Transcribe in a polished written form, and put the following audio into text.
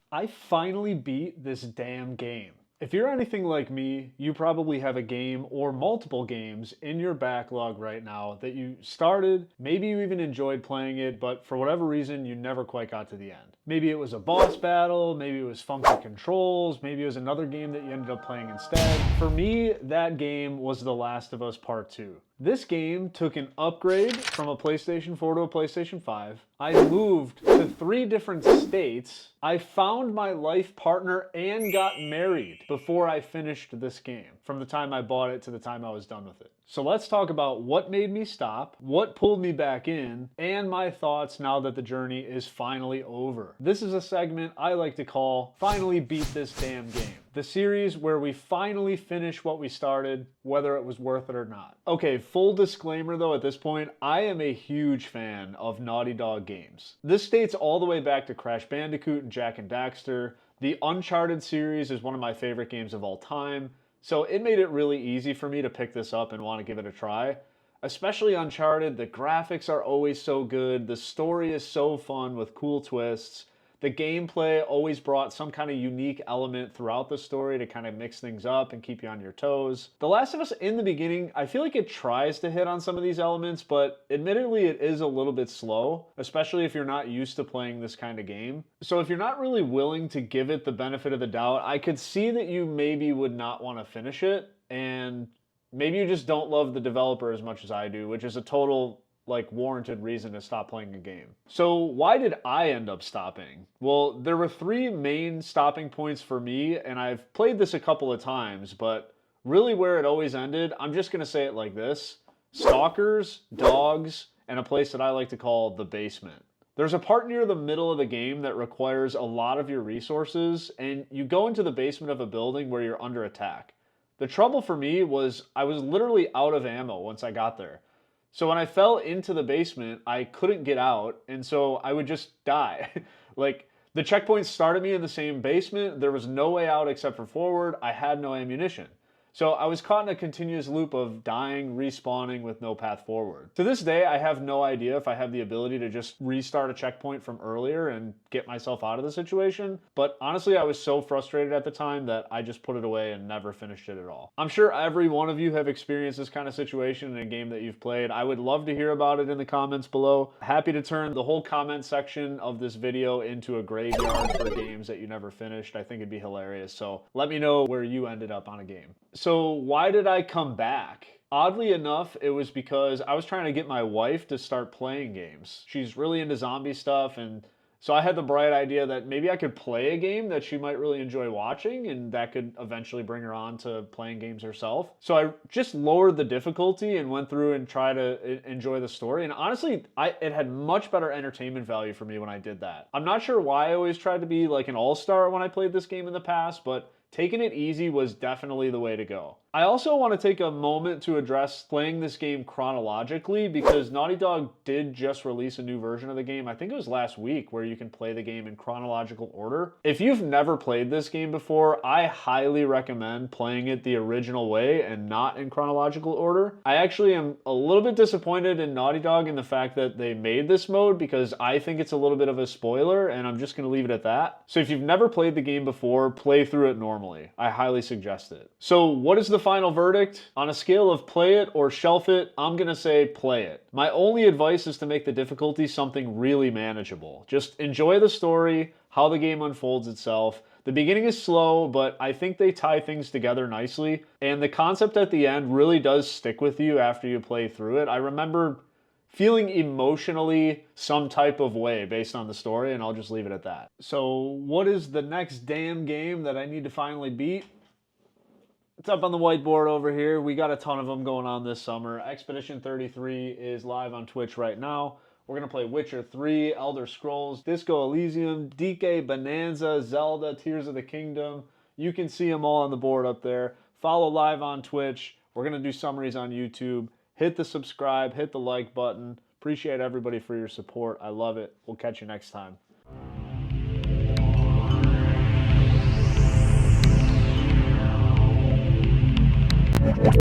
I finally beat this damn game. If you're anything like me, you probably have a game or multiple games in your backlog right now that you started, maybe you even enjoyed playing it, but for whatever reason, you never quite got to the end. Maybe it was a boss battle, maybe it was funky controls, maybe it was another game that you ended up playing instead. For me, that game was The Last of Us Part 2. This game took an upgrade from a PlayStation 4 to a PlayStation 5. I moved to 3 different states. I found my life partner and got married before I finished this game, from the time I bought it to the time I was done with it. So let's talk about what made me stop, what pulled me back in, and my thoughts now that the journey is finally over. This is a segment I like to call Finally Beat This Damn Game. The series where we finally finish what we started, whether it was worth it or not. Okay, full disclaimer though at this point, I am a huge fan of Naughty Dog games. This dates all the way back to Crash Bandicoot and Jak and Daxter. The Uncharted series is one of my favorite games of all time, so it made it really easy for me to pick this up and want to give it a try. Especially Uncharted, the graphics are always so good, the story is so fun with cool twists. The gameplay always brought some kind of unique element throughout the story to kind of mix things up and keep you on your toes. The Last of Us in the beginning, I feel like it tries to hit on some of these elements, but admittedly it is a little bit slow, especially if you're not used to playing this kind of game. So if you're not really willing to give it the benefit of the doubt, I could see that you maybe would not want to finish it, and maybe you just don't love the developer as much as I do, which is a total warranted reason to stop playing a game. So why did I end up stopping? Well, there were 3 main stopping points for me, and I've played this a couple of times, but really where it always ended, I'm just gonna say it like this: stalkers, dogs, and a place that I like to call the basement. There's a part near the middle of the game that requires a lot of your resources, and you go into the basement of a building where you're under attack. The trouble for me was I was literally out of ammo once I got there. So when I fell into the basement, I couldn't get out, and so I would just die. The checkpoints started me in the same basement, there was no way out except for forward, I had no ammunition. So I was caught in a continuous loop of dying, respawning with no path forward. To this day, I have no idea if I have the ability to just restart a checkpoint from earlier and get myself out of the situation, but honestly, I was so frustrated at the time that I just put it away and never finished it at all. I'm sure every one of you have experienced this kind of situation in a game that you've played. I would love to hear about it in the comments below. Happy to turn the whole comment section of this video into a graveyard for games that you never finished. I think it'd be hilarious, so let me know where you ended up on a game. So why did I come back? Oddly enough, it was because I was trying to get my wife to start playing games. She's really into zombie stuff, and so I had the bright idea that maybe I could play a game that she might really enjoy watching, and that could eventually bring her on to playing games herself. So I just lowered the difficulty and went through and tried to enjoy the story. And honestly, it had much better entertainment value for me when I did that. I'm not sure why I always tried to be like an all-star when I played this game in the past, but taking it easy was definitely the way to go. I also want to take a moment to address playing this game chronologically, because Naughty Dog did just release a new version of the game. I think it was last week, where you can play the game in chronological order. If you've never played this game before, I highly recommend playing it the original way and not in chronological order. I actually am a little bit disappointed in Naughty Dog in the fact that they made this mode, because I think it's a little bit of a spoiler, and I'm just going to leave it at that. So if you've never played the game before, play through it normally. I highly suggest it. So what is the final verdict? On a scale of play it or shelf it, I'm gonna say play it. My only advice is to make the difficulty something really manageable. Just enjoy the story, how the game unfolds itself. The beginning is slow, but I think they tie things together nicely, and the concept at the end really does stick with you after you play through it. I remember feeling emotionally some type of way based on the story, and I'll just leave it at that. So what is the next damn game that I need to finally beat? It's up on the whiteboard over here. We got a ton of them going on this summer. Expedition 33 is live on Twitch right now. We're going to play Witcher 3, Elder Scrolls, Disco Elysium, DK Bonanza, Zelda, Tears of the Kingdom. You can see them all on the board up there. Follow live on Twitch. We're going to do summaries on YouTube. Hit the subscribe, hit the like button. Appreciate everybody for your support. I love it. We'll catch you next time.